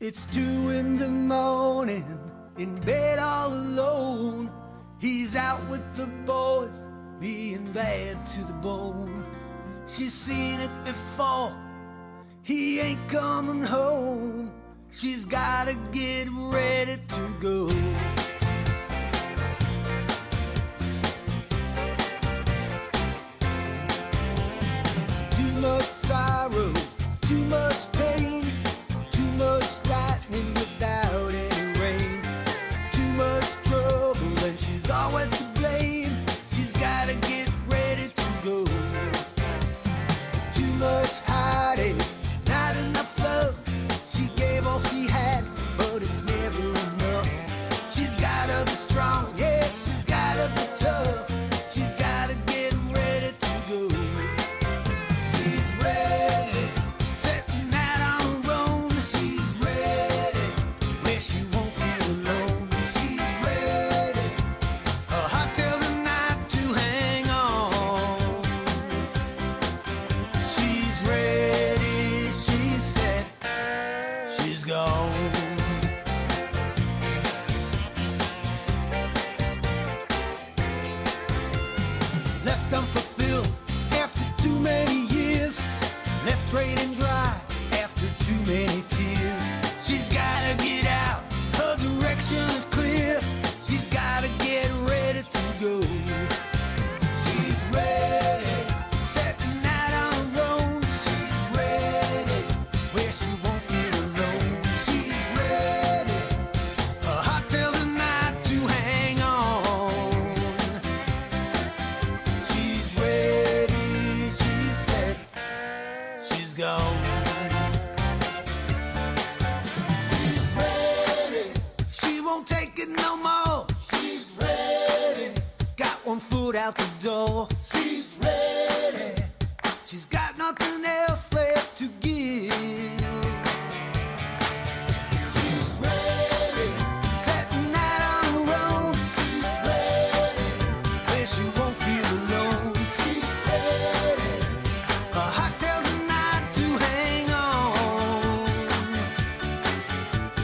It's 2 in the morning, in bed all alone. He's out with the boys, being bad to the bone. She's seen it before, he ain't coming home. She's gotta get ready to go. Too much sorrow, too much pain, too much lightning without any rain. Too much trouble and she's always to blame. She's gotta get ready to go. Too much heartache, not enough love. She gave all she had, but it's never enough. She's gotta be strong, yeah, she's gotta be tough. She's gotta get ready to go. She's ready, setting out on her own. She's ready, where she won't feel alone. She's ready, her heart tells her not to hang on. She's ready, she's set, she's gone. Left unfulfilled after too many years, left straight and dry after too many tears. She's gotta get out, her direction is clear. She's gotta get ready to go. She's ready, setting out on her own. She's ready, where she won't feel alone. She's ready, her heart tells her not to hang on. She's ready, she's set, she's gone. She's ready, she won't take it no more. She's ready, got one foot out the door. She's ready, she's got nothing else left to give. She's ready, setting out on her own. She's ready, where she won't feel alone. She's ready, her heart tells her not to hang on.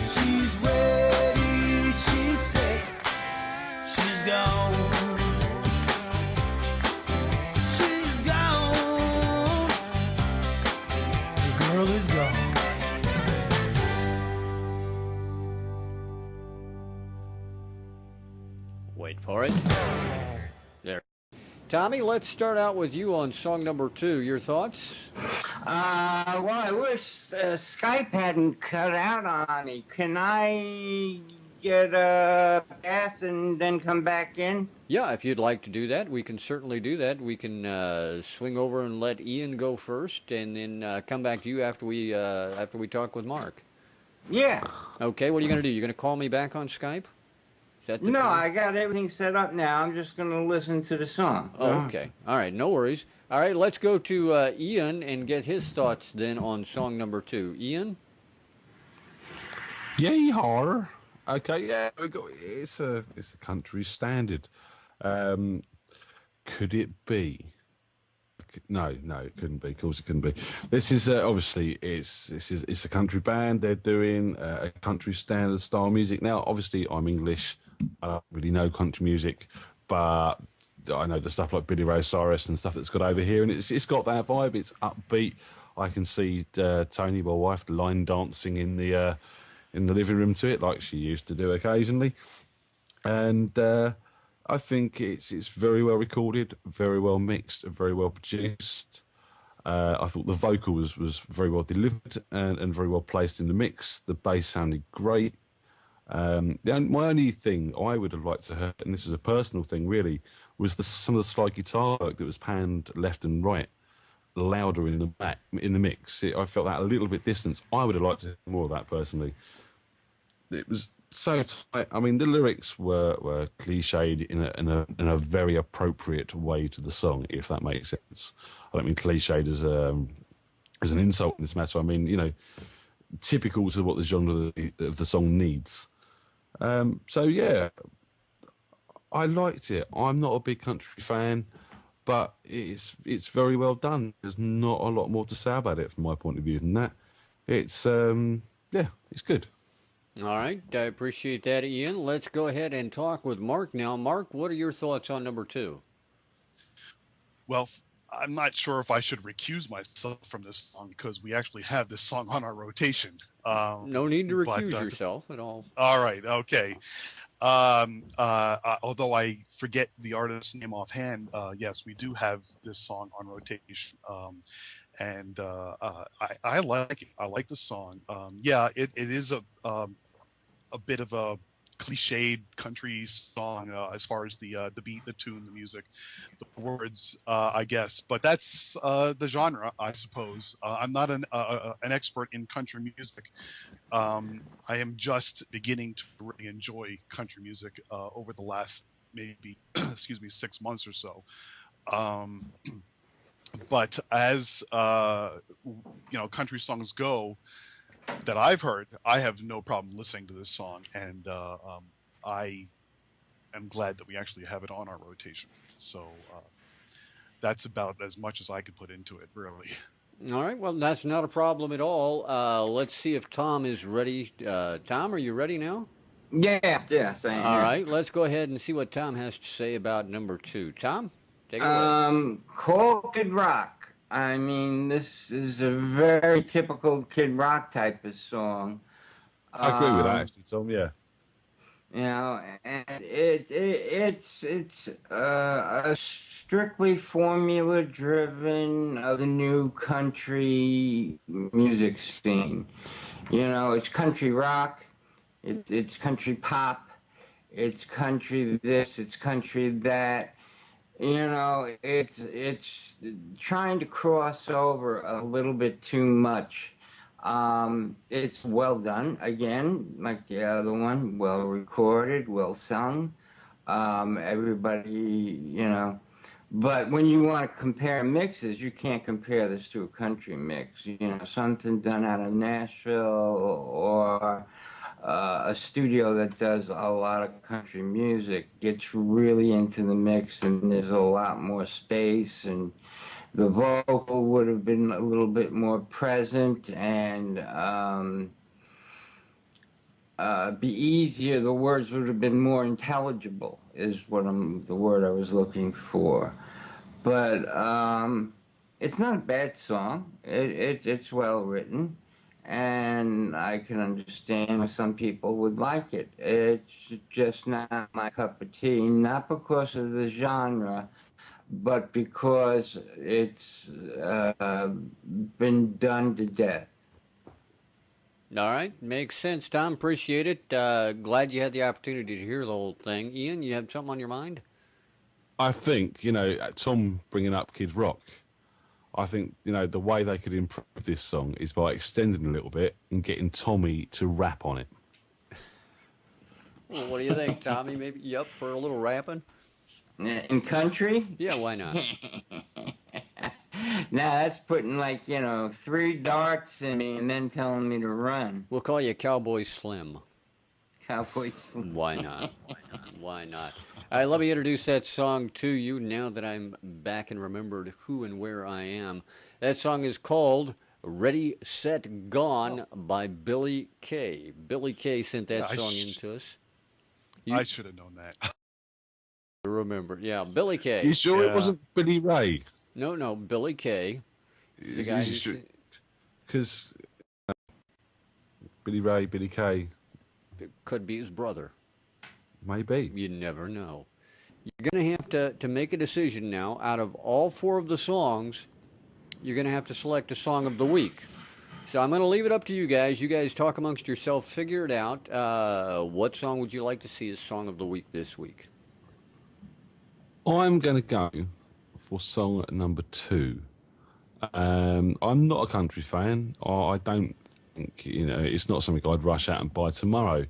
She's ready, she's set, she's gone. She's gone, the girl is gone. Wait for it. There. Tommy, let's start out with you on song number 2. Your thoughts? Well, I wish Skype hadn't cut out on me. Can I get a pass and then come back in? Yeah, if you'd like to do that, we can certainly do that. We can swing over and let Ian go first, and then come back to you after we talk with Mark. Yeah. Okay, what are you going to do? You're going to call me back on Skype? Is that the No, plan? I got everything set up now. I'm just going to listen to the song. Oh, okay. All right, no worries. All right, let's go to Ian and get his thoughts then on song number 2. Ian? Yeehaw. Okay, yeah, it's a country standard. Could it be? No, it couldn't be. Of course, it couldn't be. This is obviously it's a country band. They're doing a country standard style music. Now, obviously, I'm English. I don't really know country music, but I know the stuff like Billy Ray Cyrus and stuff that's got over here, and it's got that vibe. It's upbeat. I can see Tony, my wife, line dancing in the living room to it, like she used to do occasionally. And I think it's very well recorded, very well mixed, and very well produced. I thought the vocal was very well delivered and very well placed in the mix. The bass sounded great. My only thing I would have liked to hear, and this was a personal thing really, was some of the slide guitar work that was panned left and right, louder in the mix. I felt that a little bit distant. I would have liked to hear more of that personally. It was so tight. I mean, the lyrics were cliched in a very appropriate way to the song, if that makes sense. I don't mean cliched as an insult in this matter. I mean, you know, typical to what the genre of the song needs. So yeah, I liked it. I'm not a big country fan, but it's very well done. There's not a lot more to say about it from my point of view than that. It's Yeah, it's good. All right, I appreciate that, Ian. Let's go ahead and talk with Mark now. Mark, what are your thoughts on number two? Well, I'm not sure if I should recuse myself from this song because we actually have this song on our rotation. No need to But recuse yourself at all. all right, okay. Although I forget the artist's name offhand, yes, we do have this song on rotation. And I like it. I like the song. Yeah, it is a bit of a cliched country song as far as the beat, the tune, the music, the words, I guess. But that's the genre, I suppose. I'm not an expert in country music. I am just beginning to really enjoy country music over the last maybe, excuse me, 6 months or so. But as country songs go, that I've heard, I have no problem listening to this song, and I am glad that we actually have it on our rotation. So that's about as much as I could put into it, really. All right, well, that's not a problem at all. Let's see if Tom is ready. Tom, are you ready now? Yeah, yes, I am. All right, let's go ahead and see what Tom has to say about number two. Tom, take it away. Call Kid Rock. I mean, this is a very typical Kid Rock type of song. I agree with that, actually, Tom. Yeah. You know, and it's a strictly formula driven of the new country music scene. You know, it's country rock, it's country pop, it's country this, it's country that. You know, it's trying to cross over a little bit too much. It's well done, again, like the other one, well recorded, well sung. Everybody, you know, but when you want to compare mixes, you can't compare this to a country mix. You know, something done out of Nashville or a studio that does a lot of country music gets really into the mix, and there's a lot more space, and the vocal would have been a little bit more present and be easier. The words would have been more intelligible, is the word I was looking for. But it's not a bad song. It's well written. And I can understand why some people would like it. It's just not my cup of tea, not because of the genre, but because it's been done to death. All right, makes sense. Tom, appreciate it. Glad you had the opportunity to hear the whole thing. Ian, you have something on your mind? I think, Tom bringing up Kid Rock, I think, the way they could improve this song is by extending a little bit and getting Tommy to rap on it. Well, what do you think, Tommy? Maybe you up for a little rapping? In country? Yeah, why not? Now that's putting 3 darts in me and then telling me to run. We'll call you Cowboy Slim. Cowboy Slim. Why not? Why not? All right, let me introduce that song to you now that I'm back and remembered who and where I am. That song is called Ready, Set, Gone by Billy Kay. Billy Kay sent that song in to us. I should have known that. Remember, yeah, Billy Kay. You sure it wasn't Billy Ray? No, Billy Kay. The guy because Billy Ray, Billy Kay. It could be his brother. Maybe. You never know. You're going to have to make a decision now. Out of all 4 of the songs, you're going to have to select a song of the week. So I'm going to leave it up to you guys. You guys talk amongst yourself, figure it out. What song would you like to see as song of the week this week? I'm going to go for song number 2. I'm not a country fan. I don't think, it's not something I'd rush out and buy tomorrow.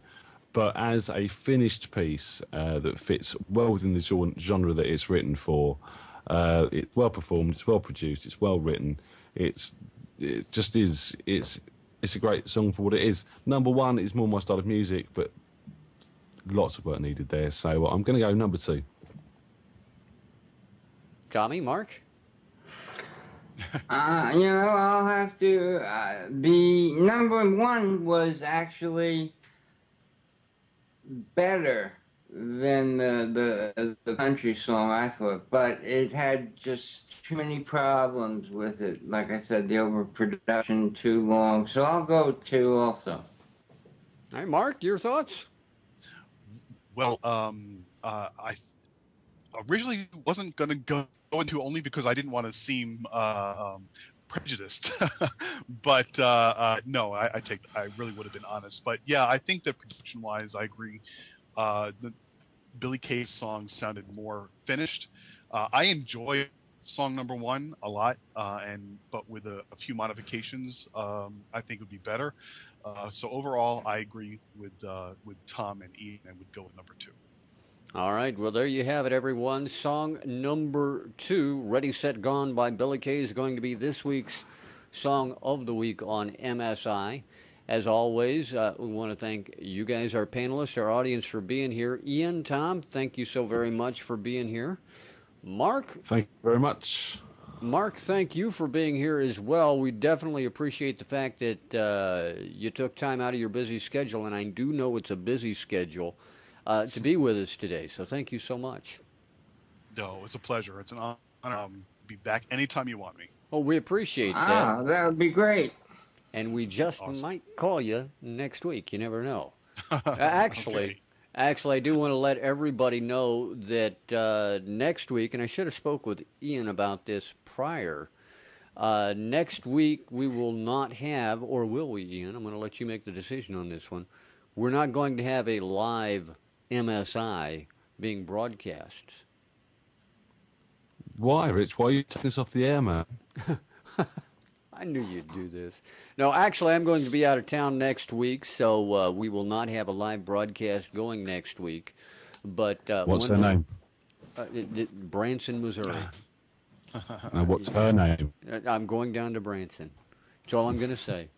But as a finished piece that fits well within the genre that it's written for, it's well performed, it's well produced, it's well written. It's a great song for what it is. Number 1 is more my style of music, but lots of work needed there. So I'm going to go number 2. Tommy, Mark? I'll have to be number one was actually better than the country song I thought, but it had just too many problems with it. Like I said, the overproduction too long. So I'll go two also. All right, Mark, your thoughts? Well, I originally wasn't going to go into only because I didn't want to seem prejudiced, but no, I really would have been honest. But yeah, I think that production-wise, I agree. The Billy Kay's song sounded more finished. I enjoy song number one a lot, but with a few modifications, I think it would be better. So overall, I agree with Tom and Ian, and would go with number two. All right, well, there you have it, everyone. Song number 2, Ready, Set, Gone by Billy Kay, is going to be this week's Song of the Week on MSI. As always, we want to thank you guys, our panelists, our audience, for being here. Ian, Tom, thank you so very much for being here. Mark? Thank you very much. Mark, thank you for being here as well. We definitely appreciate the fact that you took time out of your busy schedule, and I do know it's a busy schedule, to be with us today. So thank you so much. No, it's a pleasure. It's an honor. Be back anytime you want me. Oh, we appreciate that. That would be great. And we just Awesome. might call you next week. You never know. Actually, I do want to let everybody know that next week, and I should have spoke with Ian about this prior. Next week we will not have, or will we, Ian? I'm going to let you make the decision on this one. We're not going to have a live MSI being broadcast. Why, Rich? Why are you taking us off the air, man? I knew you'd do this. No, actually, I'm going to be out of town next week, so we will not have a live broadcast going next week. But What's her name? Branson, Missouri. No, what's her name? I'm going down to Branson. That's all I'm going to say.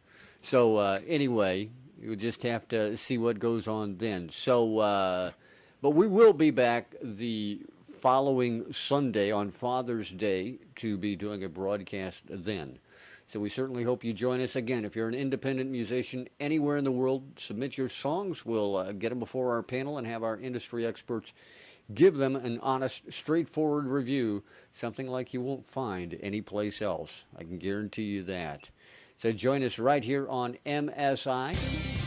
So anyway, you'll just have to see what goes on then. So, but we will be back the following Sunday on Father's Day to be doing a broadcast then. So we certainly hope you join us again. If you're an independent musician anywhere in the world, submit your songs. We'll get them before our panel and have our industry experts give them an honest, straightforward review, something like you won't find anyplace else. I can guarantee you that. So join us right here on MSI.